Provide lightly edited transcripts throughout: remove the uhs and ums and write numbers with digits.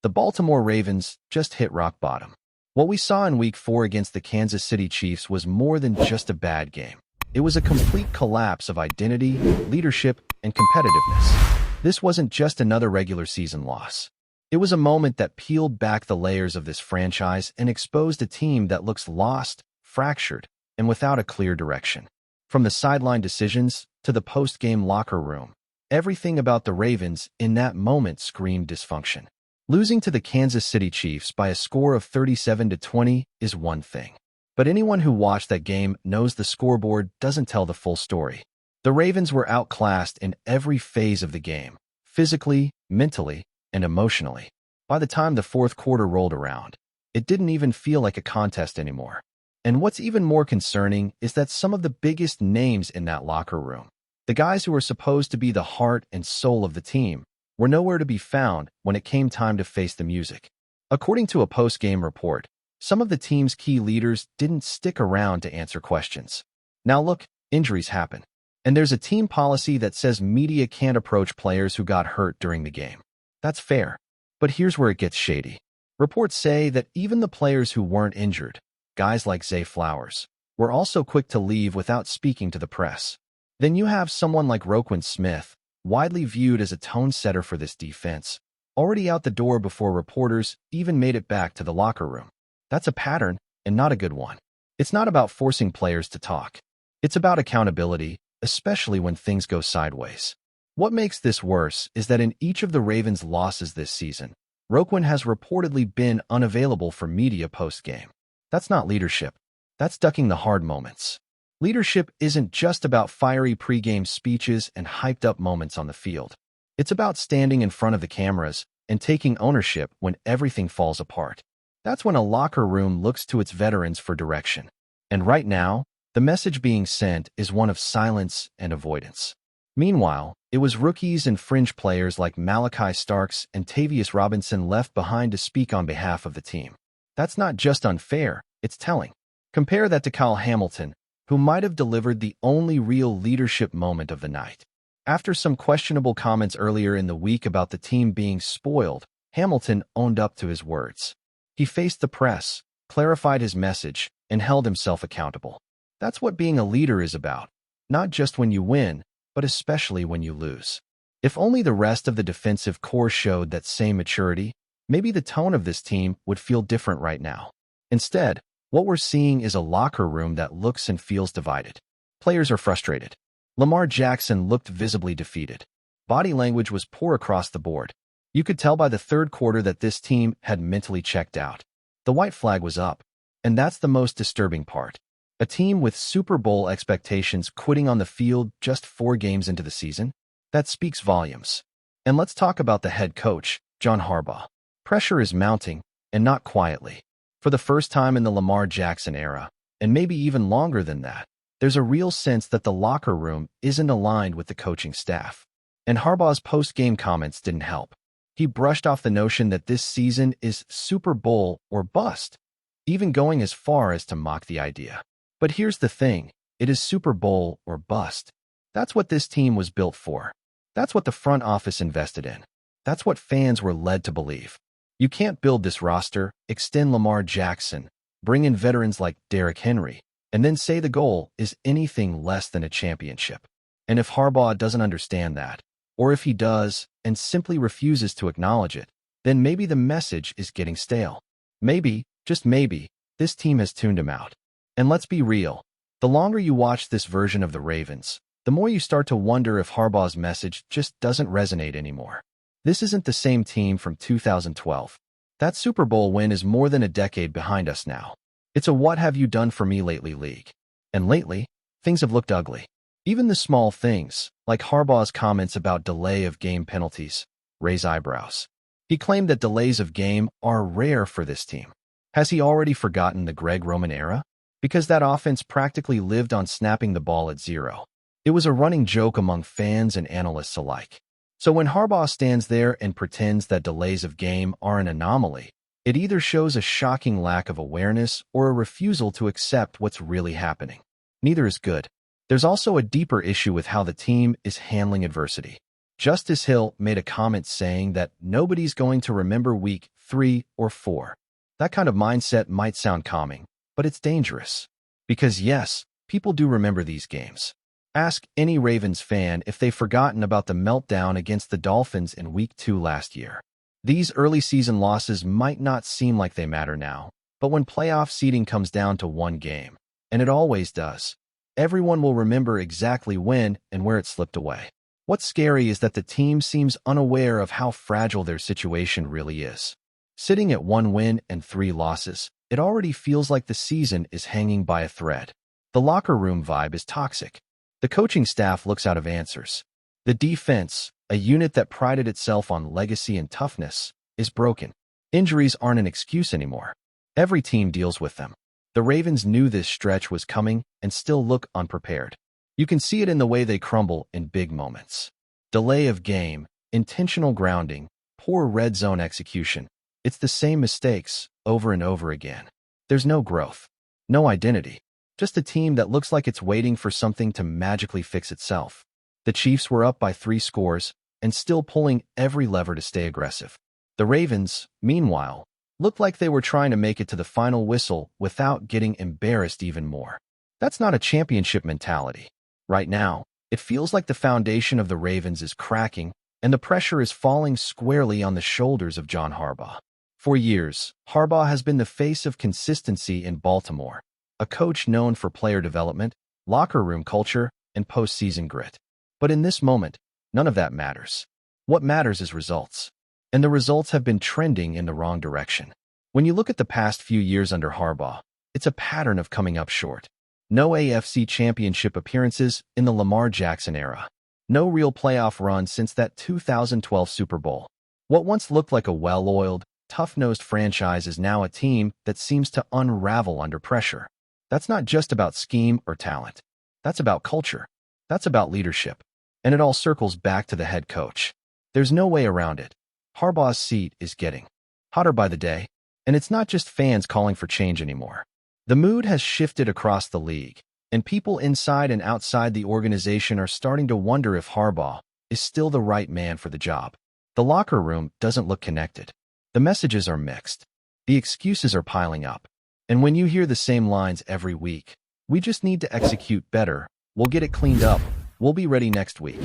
The Baltimore Ravens just hit rock bottom. What we saw in Week 4 against the Kansas City Chiefs was more than just a bad game. It was a complete collapse of identity, leadership, and competitiveness. This wasn't just another regular season loss. It was a moment that peeled back the layers of this franchise and exposed a team that looks lost, fractured, and without a clear direction. From the sideline decisions to the post-game locker room, everything about the Ravens in that moment screamed dysfunction. Losing to the Kansas City Chiefs by a score of 37-20 is one thing. But anyone who watched that game knows the scoreboard doesn't tell the full story. The Ravens were outclassed in every phase of the game, physically, mentally, and emotionally. By the time the fourth quarter rolled around, it didn't even feel like a contest anymore. And what's even more concerning is that some of the biggest names in that locker room, the guys who were supposed to be the heart and soul of the team, were nowhere to be found when it came time to face the music. According to a post-game report, some of the team's key leaders didn't stick around to answer questions. Now look, injuries happen. And there's a team policy that says media can't approach players who got hurt during the game. That's fair. But here's where it gets shady. Reports say that even the players who weren't injured, guys like Zay Flowers, were also quick to leave without speaking to the press. Then you have someone like Roquan Smith, widely viewed as a tone setter for this defense, already out the door before reporters even made it back to the locker room. That's a pattern, and not a good one. It's not about forcing players to talk. It's about accountability, especially when things go sideways. What makes this worse is that in each of the Ravens' losses this season, Roquan has reportedly been unavailable for media post-game. That's not leadership. That's ducking the hard moments. Leadership isn't just about fiery pre-game speeches and hyped-up moments on the field. It's about standing in front of the cameras and taking ownership when everything falls apart. That's when a locker room looks to its veterans for direction. And right now, the message being sent is one of silence and avoidance. Meanwhile, it was rookies and fringe players like Malachi Starks and Tavius Robinson left behind to speak on behalf of the team. That's not just unfair, it's telling. Compare that to Kyle Hamilton, who might have delivered the only real leadership moment of the night. After some questionable comments earlier in the week about the team being spoiled, Hamilton owned up to his words. He faced the press, clarified his message, and held himself accountable. That's what being a leader is about, not just when you win, but especially when you lose. If only the rest of the defensive core showed that same maturity, maybe the tone of this team would feel different right now. Instead, what we're seeing is a locker room that looks and feels divided. Players are frustrated. Lamar Jackson looked visibly defeated. Body language was poor across the board. You could tell by the third quarter that this team had mentally checked out. The white flag was up, and that's the most disturbing part. A team with Super Bowl expectations quitting on the field just 4 games into the season? That speaks volumes. And let's talk about the head coach, John Harbaugh. Pressure is mounting, and not quietly. For the first time in the Lamar Jackson era, and maybe even longer than that, there's a real sense that the locker room isn't aligned with the coaching staff. And Harbaugh's post-game comments didn't help. He brushed off the notion that this season is Super Bowl or bust, even going as far as to mock the idea. But here's the thing, it is Super Bowl or bust. That's what this team was built for. That's what the front office invested in. That's what fans were led to believe. You can't build this roster, extend Lamar Jackson, bring in veterans like Derrick Henry, and then say the goal is anything less than a championship. And if Harbaugh doesn't understand that, or if he does and simply refuses to acknowledge it, then maybe the message is getting stale. Maybe, just maybe, this team has tuned him out. And let's be real, the longer you watch this version of the Ravens, the more you start to wonder if Harbaugh's message just doesn't resonate anymore. This isn't the same team from 2012. That Super Bowl win is more than a decade behind us now. It's a what have you done for me lately league. And lately, things have looked ugly. Even the small things, like Harbaugh's comments about delay of game penalties, raise eyebrows. He claimed that delays of game are rare for this team. Has he already forgotten the Greg Roman era? Because that offense practically lived on snapping the ball at 0. It was a running joke among fans and analysts alike. So when Harbaugh stands there and pretends that delays of game are an anomaly, it either shows a shocking lack of awareness or a refusal to accept what's really happening. Neither is good. There's also a deeper issue with how the team is handling adversity. Justice Hill made a comment saying that nobody's going to remember week 3 or 4. That kind of mindset might sound calming, but it's dangerous. Because yes, people do remember these games. Ask any Ravens fan if they've forgotten about the meltdown against the Dolphins in week 2 last year. These early season losses might not seem like they matter now, but when playoff seeding comes down to one game, and it always does, everyone will remember exactly when and where it slipped away. What's scary is that the team seems unaware of how fragile their situation really is. Sitting at 1 win and 3 losses, it already feels like the season is hanging by a thread. The locker room vibe is toxic. The coaching staff looks out of answers. The defense, a unit that prided itself on legacy and toughness, is broken. Injuries aren't an excuse anymore. Every team deals with them. The Ravens knew this stretch was coming and still look unprepared. You can see it in the way they crumble in big moments. Delay of game, intentional grounding, poor red zone execution. It's the same mistakes over and over again. There's no growth, no identity, just a team that looks like it's waiting for something to magically fix itself. The Chiefs were up by 3 scores and still pulling every lever to stay aggressive. The Ravens, meanwhile, looked like they were trying to make it to the final whistle without getting embarrassed even more. That's not a championship mentality. Right now, it feels like the foundation of the Ravens is cracking and the pressure is falling squarely on the shoulders of John Harbaugh. For years, Harbaugh has been the face of consistency in Baltimore, a coach known for player development, locker room culture, and postseason grit. But in this moment, none of that matters. What matters is results. And the results have been trending in the wrong direction. When you look at the past few years under Harbaugh, it's a pattern of coming up short. No AFC championship appearances in the Lamar Jackson era. No real playoff run since that 2012 Super Bowl. What once looked like a well-oiled, tough-nosed franchise is now a team that seems to unravel under pressure. That's not just about scheme or talent. That's about culture. That's about leadership. And it all circles back to the head coach. There's no way around it. Harbaugh's seat is getting hotter by the day, and it's not just fans calling for change anymore. The mood has shifted across the league, and people inside and outside the organization are starting to wonder if Harbaugh is still the right man for the job. The locker room doesn't look connected. The messages are mixed. The excuses are piling up. And when you hear the same lines every week, "We just need to execute better, we'll get it cleaned up, we'll be ready next week,"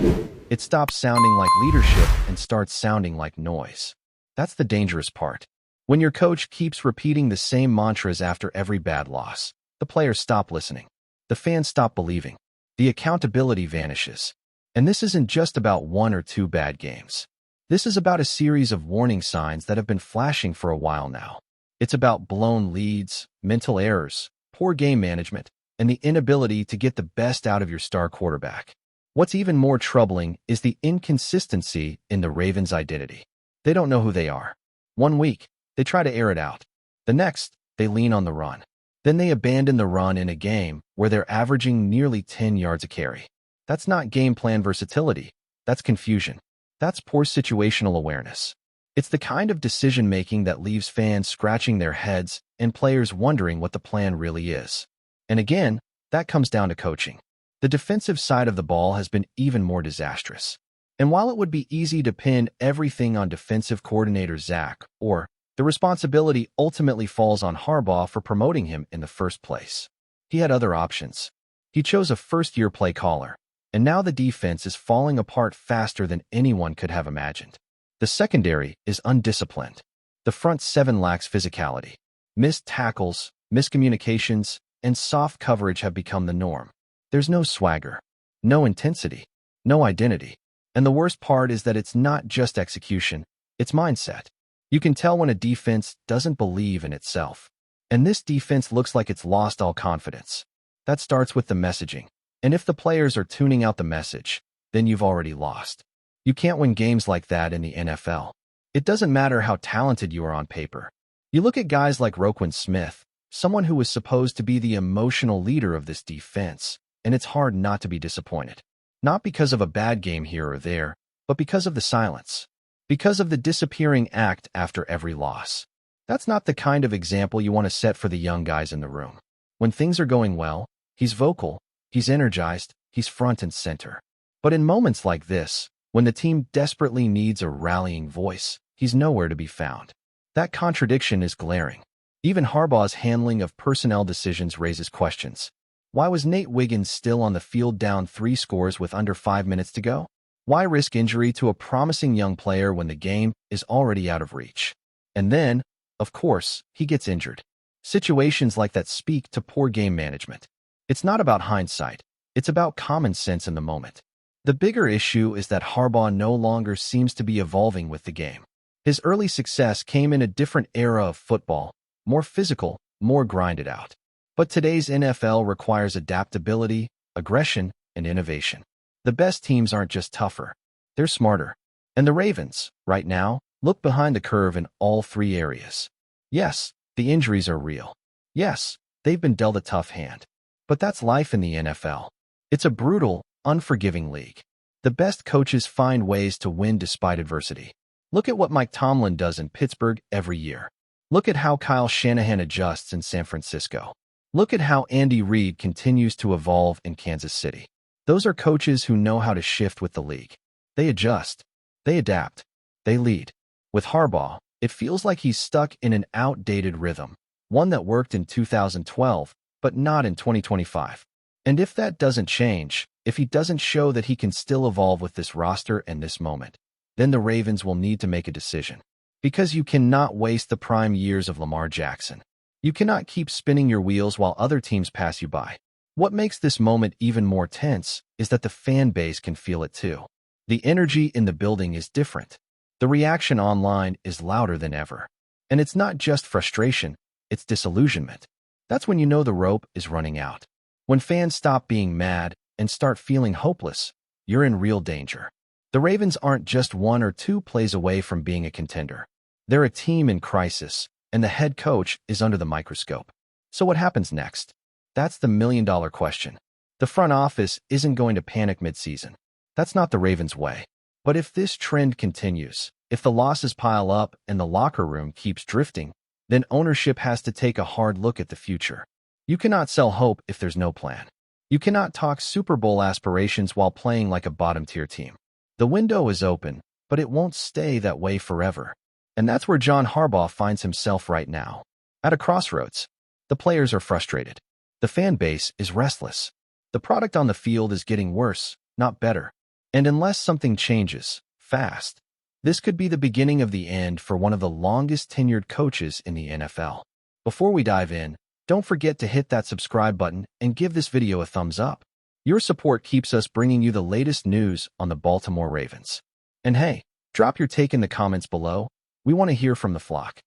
it stops sounding like leadership and starts sounding like noise. That's the dangerous part. When your coach keeps repeating the same mantras after every bad loss, the players stop listening. The fans stop believing. The accountability vanishes. And this isn't just about 1 or 2 bad games. This is about a series of warning signs that have been flashing for a while now. It's about blown leads, mental errors, poor game management, and the inability to get the best out of your star quarterback. What's even more troubling is the inconsistency in the Ravens' identity. They don't know who they are. 1 week, they try to air it out. The next, they lean on the run. Then they abandon the run in a game where they're averaging nearly 10 yards a carry. That's not game plan versatility. That's confusion. That's poor situational awareness. It's the kind of decision-making that leaves fans scratching their heads and players wondering what the plan really is. And again, that comes down to coaching. The defensive side of the ball has been even more disastrous. And while it would be easy to pin everything on defensive coordinator Zach Orr, the responsibility ultimately falls on Harbaugh for promoting him in the first place. He had other options. He chose a first-year play caller, and now the defense is falling apart faster than anyone could have imagined. The secondary is undisciplined. The front 7 lacks physicality. Missed tackles, miscommunications, and soft coverage have become the norm. There's no swagger, no intensity, no identity. And the worst part is that it's not just execution, it's mindset. You can tell when a defense doesn't believe in itself. And this defense looks like it's lost all confidence. That starts with the messaging. And if the players are tuning out the message, then you've already lost. You can't win games like that in the NFL. It doesn't matter how talented you are on paper. You look at guys like Roquan Smith, someone who was supposed to be the emotional leader of this defense, and it's hard not to be disappointed. Not because of a bad game here or there, but because of the silence. Because of the disappearing act after every loss. That's not the kind of example you want to set for the young guys in the room. When things are going well, he's vocal, he's energized, he's front and center. But in moments like this, When the team desperately needs a rallying voice, he's nowhere to be found. That contradiction is glaring. Even Harbaugh's handling of personnel decisions raises questions. Why was Nate Wiggins still on the field down 3 scores with under 5 minutes to go? Why risk injury to a promising young player when the game is already out of reach? And then, of course, he gets injured. Situations like that speak to poor game management. It's not about hindsight. It's about common sense in the moment. The bigger issue is that Harbaugh no longer seems to be evolving with the game. His early success came in a different era of football, more physical, more grinded out. But today's NFL requires adaptability, aggression, and innovation. The best teams aren't just tougher, they're smarter. And the Ravens, right now, look behind the curve in all 3 areas. Yes, the injuries are real. Yes, they've been dealt a tough hand. But that's life in the NFL. It's a brutal, unforgiving league. The best coaches find ways to win despite adversity. Look at what Mike Tomlin does in Pittsburgh every year. Look at how Kyle Shanahan adjusts in San Francisco. Look at how Andy Reid continues to evolve in Kansas City. Those are coaches who know how to shift with the league. They adjust. They adapt. They lead. With Harbaugh, it feels like he's stuck in an outdated rhythm, one that worked in 2012, but not in 2025. And if that doesn't change, if he doesn't show that he can still evolve with this roster and this moment, then the Ravens will need to make a decision. Because you cannot waste the prime years of Lamar Jackson. You cannot keep spinning your wheels while other teams pass you by. What makes this moment even more tense is that the fan base can feel it too. The energy in the building is different. The reaction online is louder than ever. And it's not just frustration, it's disillusionment. That's when you know the rope is running out. When fans stop being mad and start feeling hopeless, you're in real danger. The Ravens aren't just 1 or 2 plays away from being a contender. They're a team in crisis, and the head coach is under the microscope. So what happens next? That's the million-dollar question. The front office isn't going to panic mid-season. That's not the Ravens' way. But if this trend continues, if the losses pile up and the locker room keeps drifting, then ownership has to take a hard look at the future. You cannot sell hope if there's no plan. You cannot talk Super Bowl aspirations while playing like a bottom-tier team. The window is open, but it won't stay that way forever. And that's where John Harbaugh finds himself right now. At a crossroads. The players are frustrated. The fan base is restless. The product on the field is getting worse, not better. And unless something changes, fast, this could be the beginning of the end for one of the longest-tenured coaches in the NFL. Before we dive in, don't forget to hit that subscribe button and give this video a thumbs up. Your support keeps us bringing you the latest news on the Baltimore Ravens. And hey, drop your take in the comments below. We want to hear from the flock.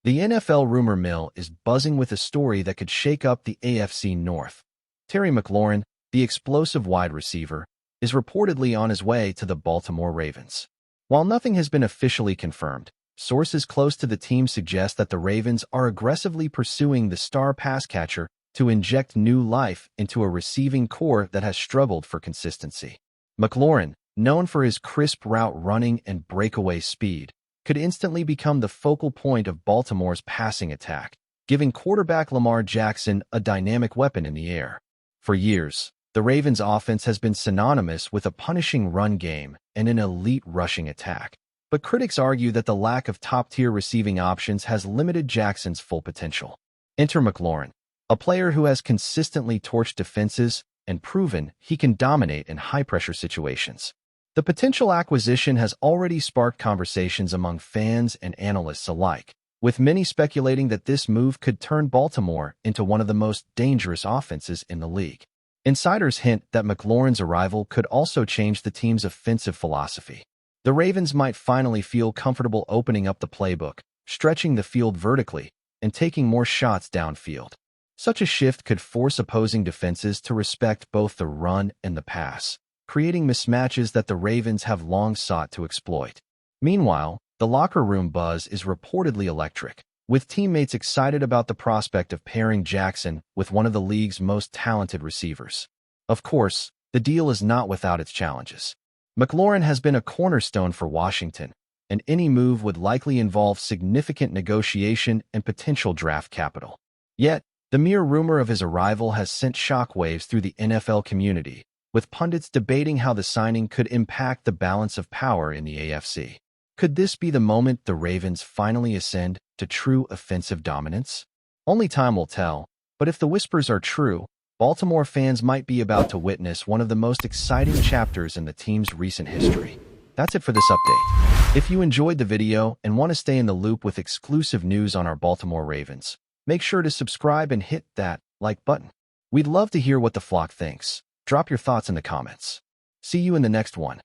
The NFL rumor mill is buzzing with a story that could shake up the AFC North. Terry McLaurin, the explosive wide receiver, is reportedly on his way to the Baltimore Ravens. While nothing has been officially confirmed, sources close to the team suggest that the Ravens are aggressively pursuing the star pass catcher to inject new life into a receiving core that has struggled for consistency. McLaurin, known for his crisp route running and breakaway speed, could instantly become the focal point of Baltimore's passing attack, giving quarterback Lamar Jackson a dynamic weapon in the air. For years, the Ravens' offense has been synonymous with a punishing run game and an elite rushing attack. But critics argue that the lack of top-tier receiving options has limited Jackson's full potential. Enter McLaurin, a player who has consistently torched defenses and proven he can dominate in high-pressure situations. The potential acquisition has already sparked conversations among fans and analysts alike, with many speculating that this move could turn Baltimore into one of the most dangerous offenses in the league. Insiders hint that McLaurin's arrival could also change the team's offensive philosophy. The Ravens might finally feel comfortable opening up the playbook, stretching the field vertically, and taking more shots downfield. Such a shift could force opposing defenses to respect both the run and the pass, creating mismatches that the Ravens have long sought to exploit. Meanwhile, the locker room buzz is reportedly electric, with teammates excited about the prospect of pairing Jackson with one of the league's most talented receivers. Of course, the deal is not without its challenges. McLaurin has been a cornerstone for Washington, and any move would likely involve significant negotiation and potential draft capital. Yet, the mere rumor of his arrival has sent shockwaves through the NFL community, with pundits debating how the signing could impact the balance of power in the AFC. Could this be the moment the Ravens finally ascend to true offensive dominance? Only time will tell, but if the whispers are true, Baltimore fans might be about to witness one of the most exciting chapters in the team's recent history. That's it for this update. If you enjoyed the video and want to stay in the loop with exclusive news on our Baltimore Ravens, make sure to subscribe and hit that like button. We'd love to hear what the flock thinks. Drop your thoughts in the comments. See you in the next one.